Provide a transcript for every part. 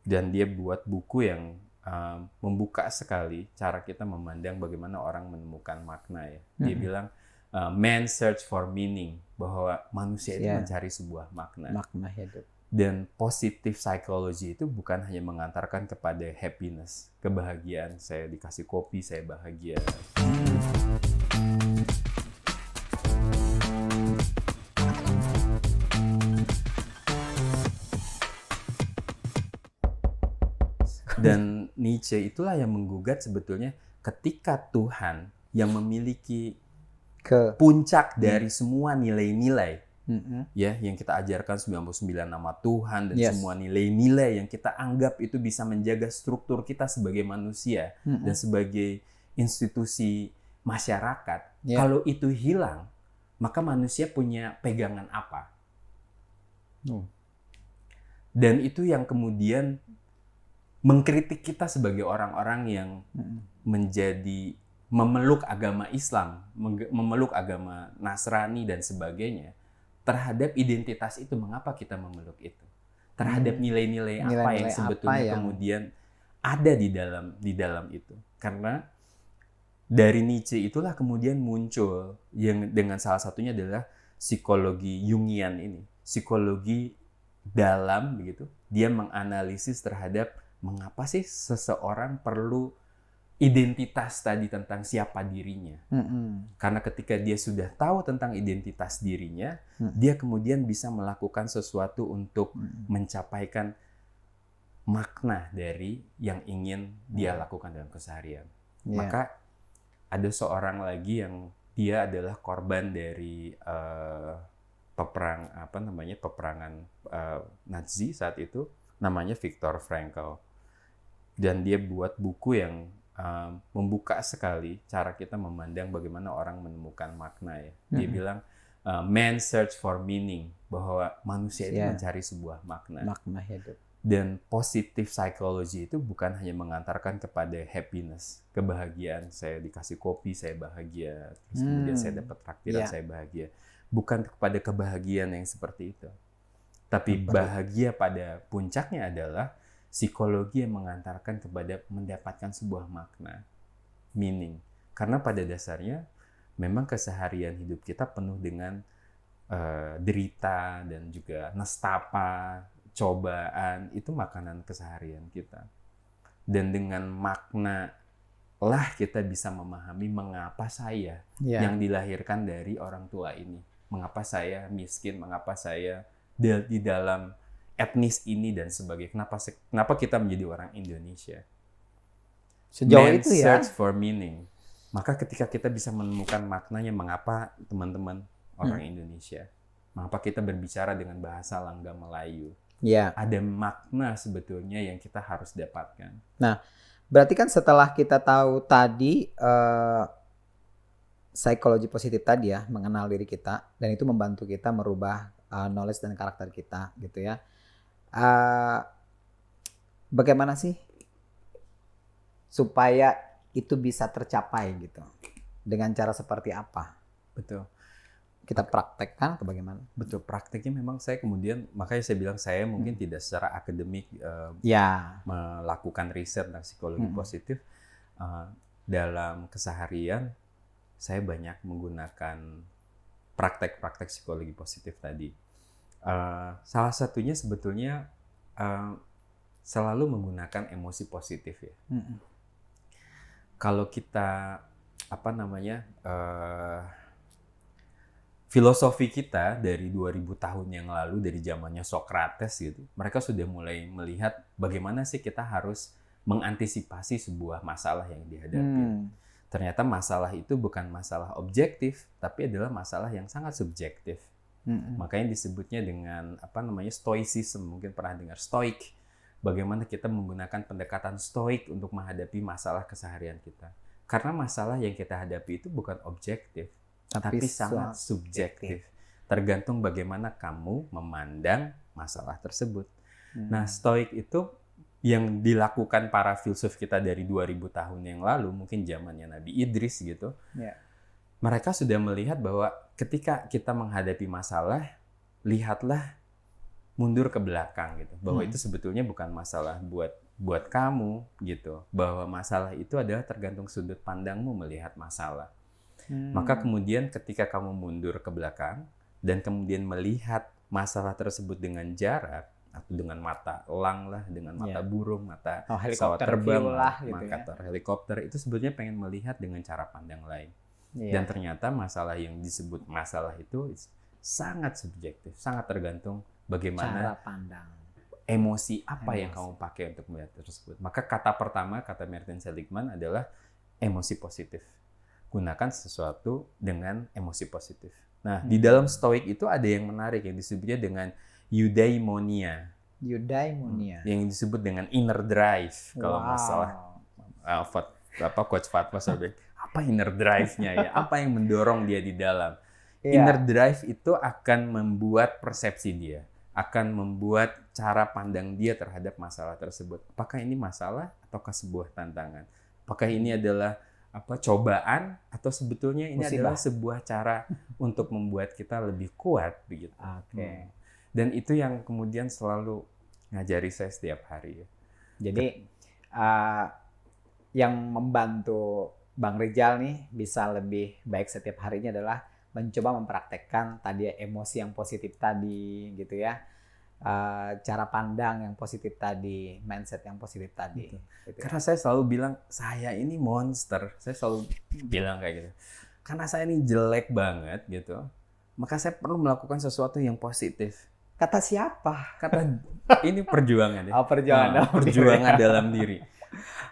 Dan dia buat buku yang membuka sekali cara kita memandang bagaimana orang menemukan makna ya. Dia bilang man search for meaning, bahwa manusia itu mencari sebuah makna hidup. Dan positive psychology itu bukan hanya mengantarkan kepada happiness, kebahagiaan. Saya dikasih kopi, saya bahagia. Dan Nietzsche itulah yang menggugat sebetulnya ketika Tuhan yang memiliki puncak dari semua nilai-nilai ya yang kita ajarkan 99 nama Tuhan dan semua nilai-nilai yang kita anggap itu bisa menjaga struktur kita sebagai manusia dan sebagai institusi masyarakat. Kalau itu hilang, maka manusia punya pegangan apa? Dan itu yang kemudian mengkritik kita sebagai orang-orang yang memeluk agama Islam, memeluk agama Nasrani dan sebagainya, terhadap identitas itu. Mengapa kita memeluk itu? Terhadap nilai-nilai apa yang sebetulnya kemudian ada di dalam itu. Karena dari Nietzsche itulah kemudian muncul yang dengan salah satunya adalah psikologi Jungian ini, psikologi dalam begitu. Dia menganalisis terhadap mengapa sih seseorang perlu identitas tadi tentang siapa dirinya. Karena ketika dia sudah tahu tentang identitas dirinya, dia kemudian bisa melakukan sesuatu untuk mencapaikan makna dari yang ingin dia lakukan dalam keseharian. Maka ada seorang lagi yang dia adalah korban dari peperangan Nazi saat itu, namanya Viktor Frankl. Dan dia buat buku yang membuka sekali cara kita memandang bagaimana orang menemukan makna ya. Dia bilang man search for meaning, bahwa manusia itu mencari sebuah makna hidup. Dan positive psychology itu bukan hanya mengantarkan kepada happiness, kebahagiaan. Saya dikasih kopi, saya bahagia. Terus kemudian saya dapat traktiran, saya bahagia. Bukan kepada kebahagiaan yang seperti itu. Tapi bahagia pada puncaknya adalah psikologi yang mengantarkan kepada mendapatkan sebuah makna, meaning. Karena pada dasarnya memang keseharian hidup kita penuh dengan derita dan juga nestapa, cobaan. Itu makanan keseharian kita. Dan dengan makna lah kita bisa memahami mengapa saya yang dilahirkan dari orang tua ini. Mengapa saya miskin, mengapa saya di dalam etnis ini dan sebagainya. Kenapa kita menjadi orang Indonesia? Sejauh itu ya. Search for meaning. Maka ketika kita bisa menemukan maknanya, mengapa teman-teman orang Indonesia, mengapa kita berbicara dengan bahasa Langga Melayu? Ada makna sebetulnya yang kita harus dapatkan. Nah, berarti kan setelah kita tahu tadi psikologi positif tadi ya, mengenal diri kita, dan itu membantu kita merubah knowledge dan karakter kita gitu ya. Bagaimana sih supaya itu bisa tercapai gitu? Dengan cara seperti apa? Betul. Kita praktekkan atau bagaimana? Betul, prakteknya memang saya kemudian, makanya saya bilang saya mungkin tidak secara akademik melakukan riset tentang psikologi positif. Dalam keseharian saya banyak menggunakan praktek-praktek psikologi positif tadi. Salah satunya sebetulnya selalu menggunakan emosi positif ya. Kalau kita filosofi kita dari 2000 tahun yang lalu, dari zamannya Socrates gitu, mereka sudah mulai melihat bagaimana sih kita harus mengantisipasi sebuah masalah yang dihadapi. Ternyata masalah itu bukan masalah objektif, tapi adalah masalah yang sangat subjektif. Makanya disebutnya dengan stoicism. Mungkin pernah dengar stoik. Bagaimana kita menggunakan pendekatan stoik untuk menghadapi masalah keseharian kita. Karena masalah yang kita hadapi itu bukan objektif, tapi sangat subjektif. Tergantung bagaimana kamu memandang masalah tersebut. Nah, stoik itu yang dilakukan para filsuf kita dari 2000 tahun yang lalu, mungkin zamannya Nabi Idris gitu. Mereka sudah melihat bahwa ketika kita menghadapi masalah, lihatlah mundur ke belakang gitu, bahwa itu sebetulnya bukan masalah buat kamu gitu, bahwa masalah itu adalah tergantung sudut pandangmu melihat masalah. Maka kemudian ketika kamu mundur ke belakang dan kemudian melihat masalah tersebut dengan jarak atau dengan mata elang lah, dengan mata burung, mata pesawat terbang, mata helikopter, itu sebetulnya pengen melihat dengan cara pandang lain. Dan ternyata masalah yang disebut masalah itu sangat subjektif, sangat tergantung bagaimana cara pandang, emosi apa yang kamu pakai untuk melihat tersebut. Maka kata pertama, kata Martin Seligman adalah emosi positif. Gunakan sesuatu dengan emosi positif. Nah, di dalam Stoik itu ada yang menarik yang disebutnya dengan eudaimonia. Yang disebut dengan inner drive. Kalau masalah Coach Fatwa sampai apa inner drive-nya ya? Apa yang mendorong dia di dalam? Inner drive itu akan membuat persepsi dia, akan membuat cara pandang dia terhadap masalah tersebut. Apakah ini masalah ataukah sebuah tantangan? Apakah ini adalah cobaan atau sebetulnya ini adalah sebuah cara untuk membuat kita lebih kuat begitu. Dan itu yang kemudian selalu ngajari saya setiap hari ya. Jadi yang membantu Bang Rijal nih bisa lebih baik setiap harinya adalah mencoba mempraktekkan tadi emosi yang positif tadi gitu ya. Cara pandang yang positif tadi, mindset yang positif tadi. Gitu. Karena saya selalu bilang, saya ini monster. Saya selalu bilang kayak gitu. Karena saya ini jelek banget gitu. Maka saya perlu melakukan sesuatu yang positif. Kata siapa? Kata ini perjuangan ya. Perjuangan dalam diri.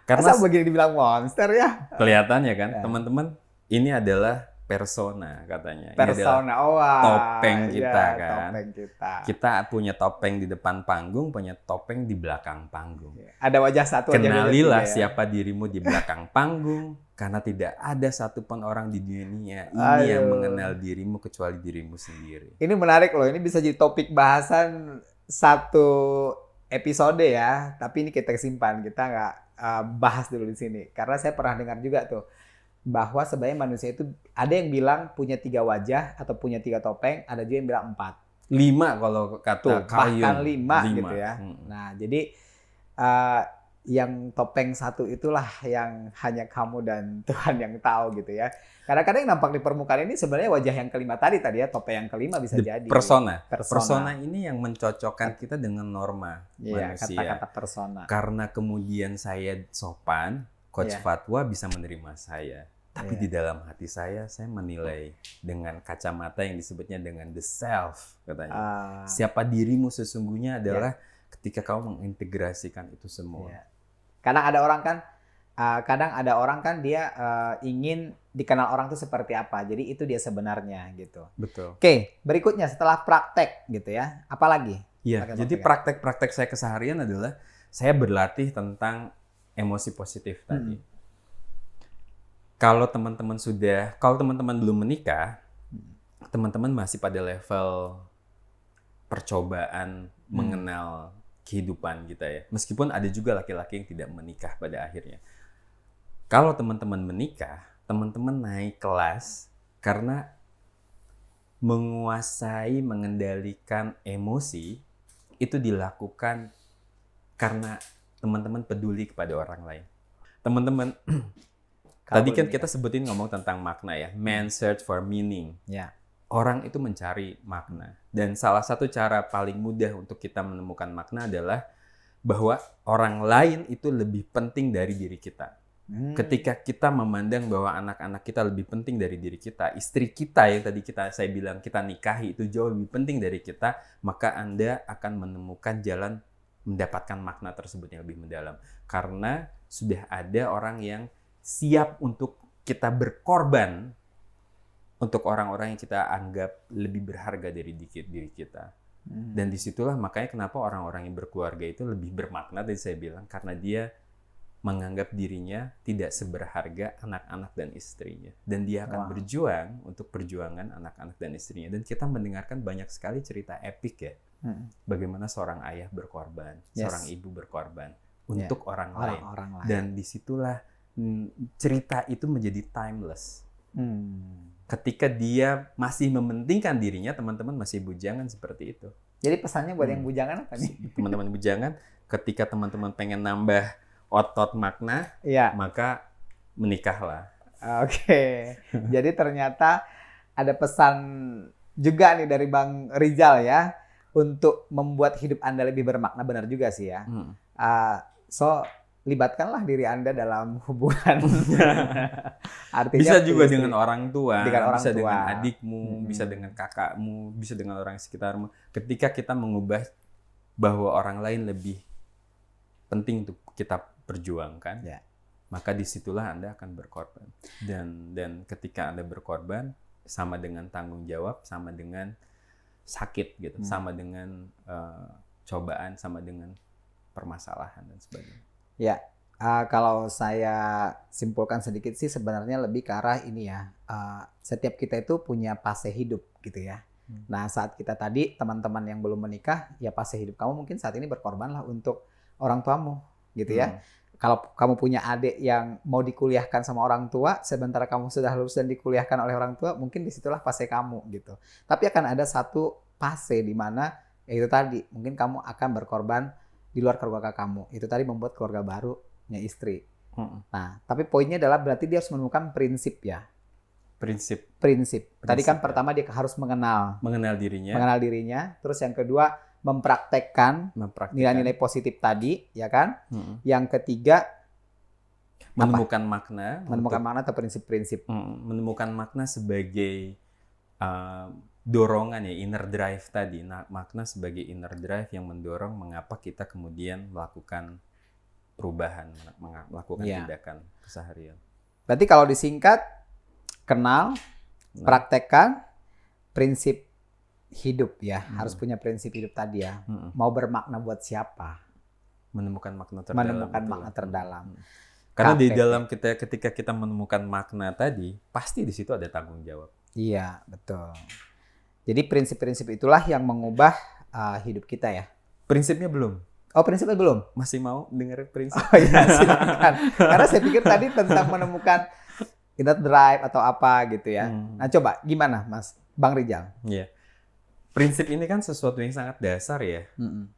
Karena masa begini dibilang monster ya? Kelihatannya kan, teman-teman, ini adalah persona katanya. Persona, topeng kita kan. Topeng kita. Kita punya topeng di depan panggung, punya topeng di belakang panggung. Ada wajah satu. Kenalilah siapa dirimu di belakang panggung, karena tidak ada satupun orang di dunia ini yang mengenal dirimu kecuali dirimu sendiri. Ini menarik loh, ini bisa jadi topik bahasan satu episode ya, tapi ini kita simpan, kita nggak bahas dulu di sini. Karena saya pernah dengar juga tuh, bahwa sebenarnya manusia itu ada yang bilang punya 3 wajah atau punya 3 topeng, ada juga yang bilang 4. 5 kalau kata Kayun. Bahkan 5 gitu ya. Nah, jadi yang topeng satu itulah yang hanya kamu dan Tuhan yang tahu gitu ya. Kadang-kadang yang nampak di permukaan ini sebenarnya wajah yang kelima tadi ya, topeng yang kelima bisa jadi. Persona ini yang mencocokkan kita dengan norma manusia. Kata-kata persona. Karena kemudian saya sopan, Coach Fatwa bisa menerima saya. Tapi di dalam hati saya menilai dengan kacamata yang disebutnya dengan the self, katanya. Siapa dirimu sesungguhnya adalah ketika kamu mengintegrasikan itu semua. Kadang ada orang kan dia ingin dikenal orang itu seperti apa. Jadi itu dia sebenarnya gitu. Betul. Oke, berikutnya setelah praktek gitu ya. Apalagi? Iya, jadi praktek-praktek saya keseharian adalah saya berlatih tentang emosi positif tadi. Kalau teman-teman belum menikah, teman-teman masih pada level percobaan mengenal kehidupan kita ya. Meskipun ada juga laki-laki yang tidak menikah pada akhirnya. Kalau teman-teman menikah, teman-teman naik kelas karena menguasai, mengendalikan emosi itu dilakukan karena teman-teman peduli kepada orang lain. Teman-teman, tadi kan kita ngomong tentang makna ya. Man search for meaning. Ya. Orang itu mencari makna. Dan salah satu cara paling mudah untuk kita menemukan makna adalah bahwa orang lain itu lebih penting dari diri kita. Ketika kita memandang bahwa anak-anak kita lebih penting dari diri kita, istri kita yang tadi saya bilang kita nikahi itu jauh lebih penting dari kita, maka Anda akan menemukan jalan mendapatkan makna tersebut yang lebih mendalam. Karena sudah ada orang yang siap untuk kita berkorban untuk orang-orang yang kita anggap lebih berharga dari diri kita. Dan disitulah makanya kenapa orang-orang yang berkeluarga itu lebih bermakna, tadi saya bilang, karena dia menganggap dirinya tidak seberharga anak-anak dan istrinya. Dan dia akan berjuang untuk perjuangan anak-anak dan istrinya. Dan kita mendengarkan banyak sekali cerita epik ya. Bagaimana seorang ayah berkorban, seorang ibu berkorban untuk orang lain. Dan disitulah cerita itu menjadi timeless. Ketika dia masih mementingkan dirinya, teman-teman masih bujangan seperti itu. Jadi pesannya buat yang bujangan apa nih? Teman-teman bujangan, ketika teman-teman pengen nambah otot makna, Iya. maka menikahlah. Oke. Jadi ternyata ada pesan juga nih dari Bang Rizal ya untuk membuat hidup Anda lebih bermakna. Benar juga sih ya. So libatkanlah diri Anda dalam hubungan. Artinya bisa juga dengan orang tua, bisa tua. dengan adikmu, bisa dengan kakakmu, bisa dengan orang sekitarmu. Ketika kita mengubah bahwa orang lain lebih penting untuk kita perjuangkan, maka disitulah Anda akan berkorban. Dan ketika Anda berkorban, sama dengan tanggung jawab, sama dengan sakit gitu, sama dengan cobaan, sama dengan permasalahan dan sebagainya. Ya, kalau saya simpulkan sedikit sih sebenarnya lebih ke arah ini ya. Setiap kita itu punya fase hidup gitu ya. Nah, saat kita tadi teman-teman yang belum menikah, ya fase hidup kamu mungkin saat ini berkorbanlah untuk orang tuamu gitu ya. Kalau kamu punya adik yang mau dikuliahkan sama orang tua, sementara kamu sudah lulus dan dikuliahkan oleh orang tua, mungkin disitulah fase kamu gitu. Tapi akan ada satu fase di mana ya itu tadi, mungkin kamu akan berkorban di luar keluarga kamu. Itu tadi membuat keluarga barunya istri. Nah, tapi poinnya adalah berarti dia harus menemukan prinsip ya. Prinsip. Tadi kan pertama dia harus mengenal dirinya. Terus yang kedua mempraktekkan nilai-nilai positif tadi, ya kan? Yang ketiga menemukan makna atau prinsip-prinsip. Menemukan makna sebagai dorongan ya, inner drive tadi. Nah, makna sebagai inner drive yang mendorong mengapa kita kemudian melakukan perubahan, melakukan tindakan keseharian. Berarti kalau disingkat, kenal, praktekkan, prinsip hidup ya. Harus punya prinsip hidup tadi ya. Mau bermakna buat siapa? Menemukan makna terdalam. Karena di dalam ketika kita menemukan makna tadi, pasti di situ ada tanggung jawab. Iya, betul. Jadi prinsip-prinsip itulah yang mengubah hidup kita ya. Prinsipnya belum. Oh, prinsipnya belum? Masih mau dengar prinsip? Oh iya, silakan. Karena saya pikir tadi tentang menemukan inner drive atau apa gitu ya. Nah, coba gimana Mas Bang Rizal? Iya. Prinsip ini kan sesuatu yang sangat dasar ya.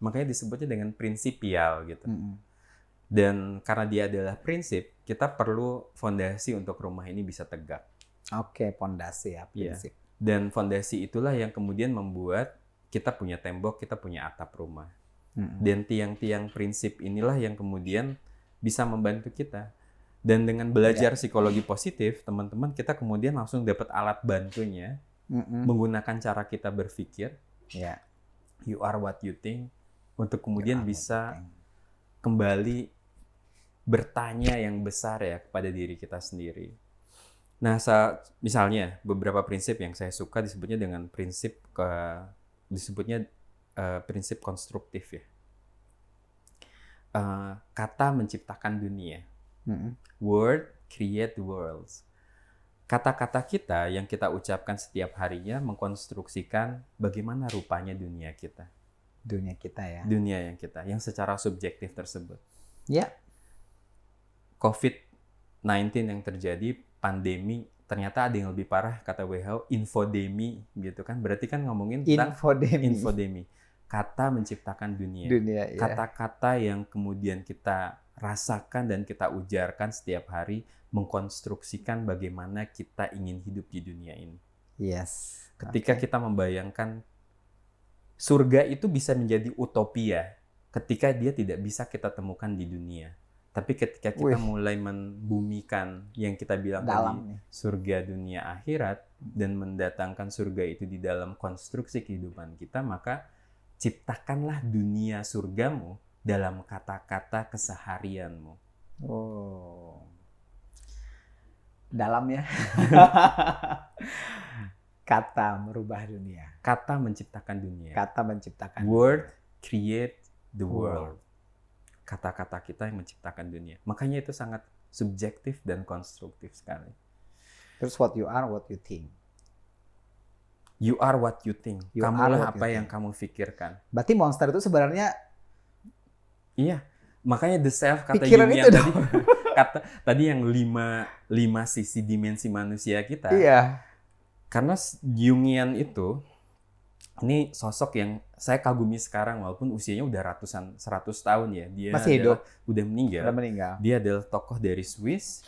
Makanya disebutnya dengan prinsipial gitu. Dan karena dia adalah prinsip, kita perlu fondasi untuk rumah ini bisa tegak. Oke, fondasi ya, prinsip. Yeah. Dan fondasi itulah yang kemudian membuat kita punya tembok, kita punya atap rumah. Dan tiang-tiang prinsip inilah yang kemudian bisa membantu kita. Dan dengan belajar psikologi positif, teman-teman, kita kemudian langsung dapat alat bantunya, menggunakan cara kita berpikir, you are what you think, untuk kemudian bisa kembali bertanya yang besar ya kepada diri kita sendiri. Nah, misalnya beberapa prinsip yang saya suka disebutnya dengan prinsip prinsip konstruktif ya. Kata menciptakan dunia. Word create worlds. Kata-kata kita yang kita ucapkan setiap harinya mengkonstruksikan bagaimana rupanya dunia kita. Dunia kita ya. Dunia yang secara subjektif tersebut. Ya. COVID-19 yang terjadi, pandemi, ternyata ada yang lebih parah, kata WHO, infodemi gitu kan. Berarti kan ngomongin tentang infodemi. Kata menciptakan dunia. Kata-kata yang kemudian kita rasakan dan kita ujarkan setiap hari mengkonstruksikan bagaimana kita ingin hidup di dunia ini. Yes. Ketika kita membayangkan surga itu bisa menjadi utopia ketika dia tidak bisa kita temukan di dunia. Tapi ketika kita mulai membumikan yang kita bilang tadi, surga dunia akhirat, dan mendatangkan surga itu di dalam konstruksi kehidupan kita, maka ciptakanlah dunia surgamu dalam kata-kata keseharianmu. Oh, dalam ya. Kata merubah dunia. Kata menciptakan dunia. Kata menciptakan. Word create the world. Kata-kata kita yang menciptakan dunia. Makanya itu sangat subjektif dan konstruktif sekali. Terus what you are, what you think. You are what you think. Kamulah apa yang kamu pikirkan. Berarti monster itu sebenarnya... Iya. Makanya the self kata Jungian tadi. Tadi yang lima sisi dimensi manusia kita. Iya. Karena Jungian itu ini sosok yang saya kagumi sekarang walaupun usianya udah 100 tahun ya. Dia masih hidup, udah meninggal. Udah meninggal. Dia adalah tokoh dari Swiss,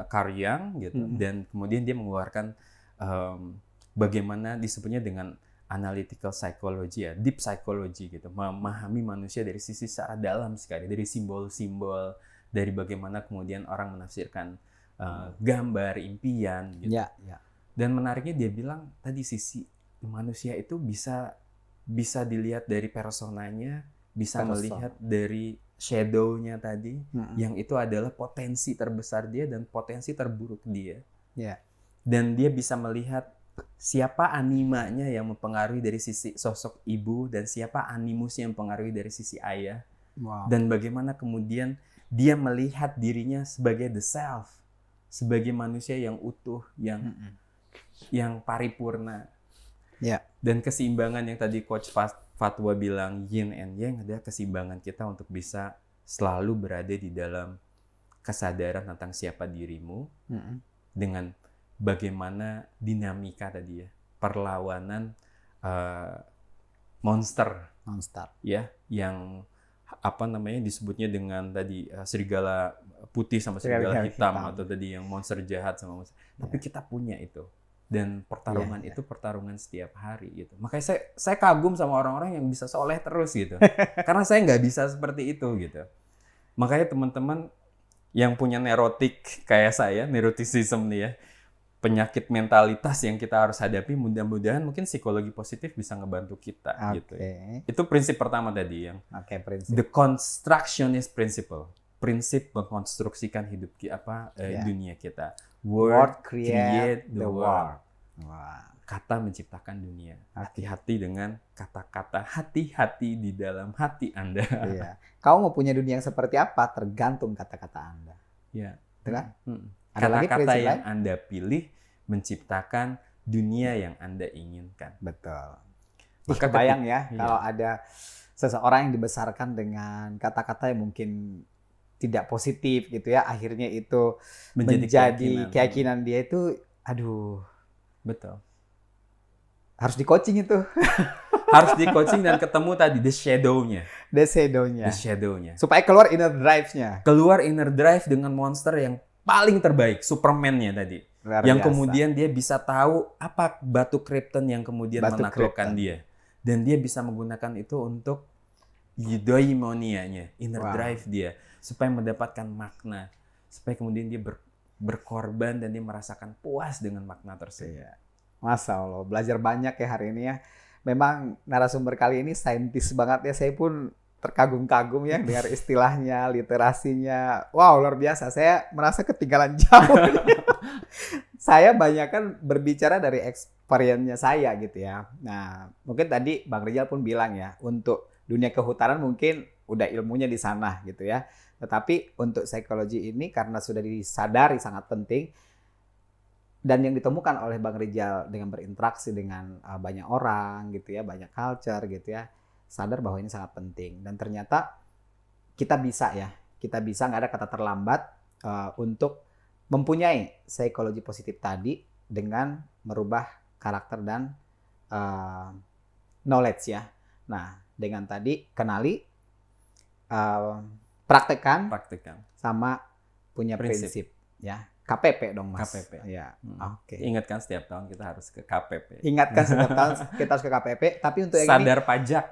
Carl Jung gitu. Dan kemudian dia mengeluarkan bagaimana disebutnya dengan analytical psychology ya, deep psychology gitu, memahami manusia dari sisi secara dalam sekali, dari simbol-simbol, dari bagaimana kemudian orang menafsirkan gambar, impian gitu. Ya, ya. Dan menariknya dia bilang tadi sisi manusia itu bisa dilihat dari personanya, bisa melihat dari shadow-nya tadi, yang itu adalah potensi terbesar dia dan potensi terburuk dia. Ya. Dan dia bisa melihat siapa animanya yang mempengaruhi dari sisi sosok ibu dan siapa animusnya yang mempengaruhi dari sisi ayah. Wow. Dan bagaimana kemudian dia melihat dirinya sebagai the self, sebagai manusia yang utuh, yang paripurna. Ya. Dan keseimbangan yang tadi Coach Fatwa bilang yin and yang adalah keseimbangan kita untuk bisa selalu berada di dalam kesadaran tentang siapa dirimu dengan bagaimana dinamika tadi ya, perlawanan monster ya, yang apa namanya disebutnya dengan tadi serigala putih sama serigala hitam atau tadi yang monster jahat sama monster. Tapi kita punya itu. Dan pertarungan itu pertarungan setiap hari gitu. Makanya saya kagum sama orang-orang yang bisa soleh terus gitu. Karena saya nggak bisa seperti itu gitu. Makanya teman-teman yang punya neurotik kayak saya, neuroticism nih ya, penyakit mentalitas yang kita harus hadapi, mudah-mudahan mungkin psikologi positif bisa ngebantu kita gitu. Itu prinsip pertama tadi yang prinsip. The constructionist principle. Prinsip mengkonstruksikan hidup dunia kita. Word create the world. Wow. Kata menciptakan dunia. Hati-hati dengan kata-kata, hati-hati di dalam hati Anda. Iya. Kau mau punya dunia yang seperti apa tergantung kata-kata Anda. Iya. Kan? Kata-kata yang Anda pilih menciptakan dunia yang Anda inginkan. Betul. Maka bayang ya, kalau ada seseorang yang dibesarkan dengan kata-kata yang mungkin tidak positif gitu ya, akhirnya itu menjadi keyakinan dia itu, aduh. Betul. Harus di-coaching itu. Harus di-coaching dan ketemu tadi the shadow-nya. The shadow-nya. The shadow-nya. Supaya keluar inner drive-nya. Keluar inner drive dengan monster yang paling terbaik, Superman-nya tadi. Yang kemudian dia bisa tahu apa batu krypton yang kemudian menaklukkan dia. Dan dia bisa menggunakan itu untuk eudaimonia-nya, inner drive dia. Supaya mendapatkan makna. Supaya kemudian dia berkorban dan dia merasakan puas dengan makna tersebut. Iya. Masya Allah, belajar banyak ya hari ini ya. Memang narasumber kali ini saintis banget ya. Saya pun terkagum-kagum ya dengar istilahnya, literasinya. Wow, luar biasa. Saya merasa ketinggalan jauh. Saya banyak kan berbicara dari experience-nya saya gitu ya. Nah, mungkin tadi Bang Rijal pun bilang ya, untuk dunia kehutanan mungkin udah ilmunya di sana gitu ya. Tetapi untuk psikologi ini karena sudah disadari sangat penting dan yang ditemukan oleh Bang Rijal dengan berinteraksi dengan banyak orang gitu ya, banyak culture gitu ya, sadar bahwa ini sangat penting. Dan ternyata kita bisa nggak ada kata terlambat untuk mempunyai psikologi positif tadi dengan merubah karakter dan knowledge ya. Nah, dengan tadi kenali, praktekkan sama punya prinsip ya. KPP dong Mas. KPP. Ya. Oke. Ingatkan setiap tahun kita harus ke KPP. Ingatkan setiap tahun kita harus ke KPP, tapi untuk yang sadar ini pajak.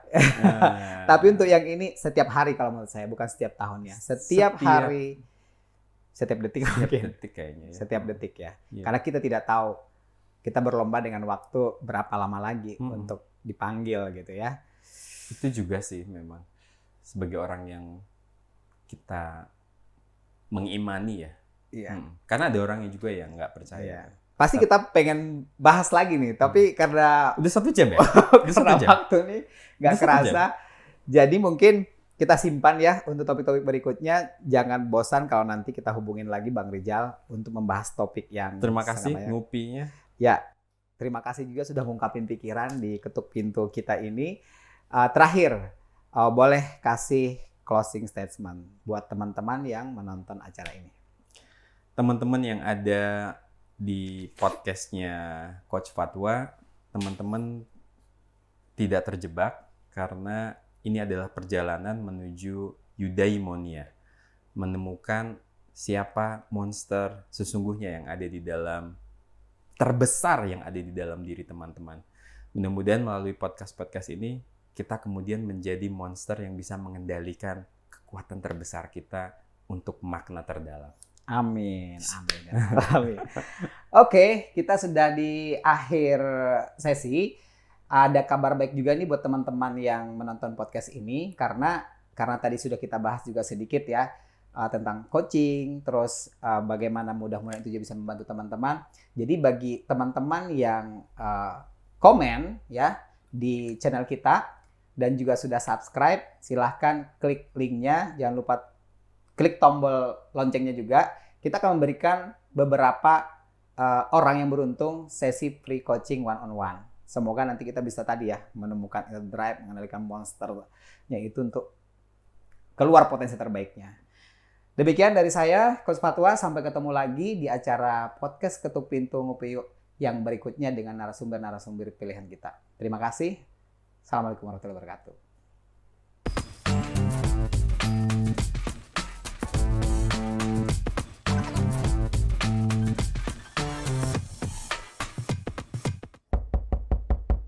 Tapi untuk yang ini setiap hari kalau menurut saya, bukan setiap tahun ya. Setiap hari, setiap detik kayaknya ya. Setiap detik ya. Karena kita tidak tahu kita berlomba dengan waktu berapa lama lagi untuk dipanggil gitu ya. Itu juga sih memang sebagai orang yang kita mengimani ya. Iya. Karena ada orang yang juga yang nggak percaya. Iya. Pasti kita pengen bahas lagi nih, tapi karena udah 1 jam ya. Karena waktu nih nggak kerasa. Jadi mungkin kita simpan ya untuk topik-topik berikutnya. Jangan bosan kalau nanti kita hubungin lagi Bang Rijal untuk membahas topik yang. Terima kasih ngupinya. Ya, terima kasih juga sudah ngungkapin pikiran di ketuk pintu kita ini. Terakhir, boleh kasih closing statement buat teman-teman yang menonton acara ini. Teman-teman yang ada di podcastnya Coach Fatwa, teman-teman tidak terjebak, karena ini adalah perjalanan menuju eudaimonia, menemukan siapa monster sesungguhnya yang ada di dalam, terbesar yang ada di dalam diri teman-teman. Mudah-mudahan melalui podcast-podcast ini kita kemudian menjadi monster yang bisa mengendalikan kekuatan terbesar kita untuk makna terdalam. Amin. Amin. Amin. Oke, kita sudah di akhir sesi. Ada kabar baik juga nih buat teman-teman yang menonton podcast ini, karena tadi sudah kita bahas juga sedikit ya tentang coaching, terus bagaimana mudah-mudahan itu juga bisa membantu teman-teman. Jadi bagi teman-teman yang komen ya di channel kita dan juga sudah subscribe, silahkan klik linknya, jangan lupa klik tombol loncengnya juga. Kita akan memberikan beberapa orang yang beruntung sesi free coaching one-on-one. Semoga nanti kita bisa tadi ya menemukan inner drive, mengendalikan monsternya itu untuk keluar potensi terbaiknya. Demikian dari saya, Coach Fatwa. Sampai ketemu lagi di acara podcast Ketuk Pintu Ngopi Yuk yang berikutnya dengan narasumber-narasumber pilihan kita. Terima kasih. Assalamualaikum warahmatullahi wabarakatuh.